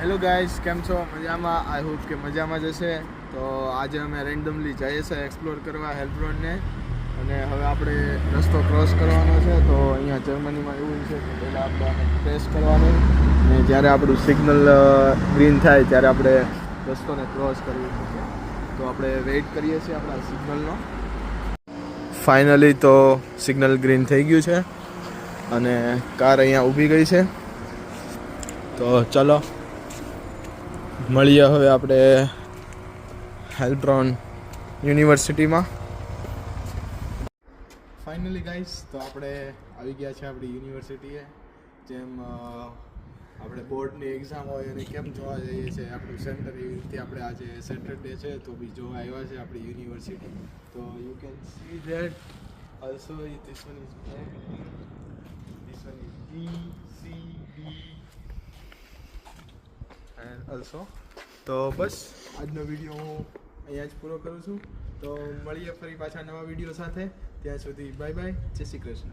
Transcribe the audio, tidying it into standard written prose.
Hello guys, કેમ છો? મજામાં? આઈ હોપ કે મજામાં જ હશે. તો આજે અમે રેન્ડમલી જઈએ છીએ એક્સપ્લોર કરવા હેલ્પ રોડને, અને હવે આપણે રસ્તો ક્રોસ કરવાનો છે. તો અહીંયા જર્મનીમાં એવું છે કે પહેલાં આપણે આને પ્રેસ કરવાનું, ને જ્યારે આપણું સિગ્નલ ગ્રીન થાય ત્યારે આપણે રસ્તોને ક્રોસ કરવું પડશે. તો આપણે વેઇટ કરીએ છીએ આપણા સિગ્નલનો. ફાઇનલી તો સિગ્નલ ગ્રીન થઈ ગયું છે અને કાર અહીંયા ઊભી ગઈ છે. તો ચલો મળીએ હવે આપણે હેલ્બ્રોન યુનિવર્સિટીમાં. ફાઇનલી ગાઈસ, તો આપણે આવી ગયા છે આપણી યુનિવર્સિટીએ. જેમ આપણે બોર્ડની એક્ઝામ હોય અને કેમ જોવા જઈએ છીએ આપણું સેન્ટર, એવી રીતે આપણે આજે સેટરડે છે તો બી જોવા આવ્યા છે આપણી યુનિવર્સિટી. તો you can see that also this one is this one is D C B and also. તો બસ આજનો વિડીયો હું અહીંયા જ પૂરો કરું છું. તો મળીએ ફરી પાછા નવા વિડીયો સાથે. ત્યાં સુધી બાય બાય, જય શ્રી કૃષ્ણ.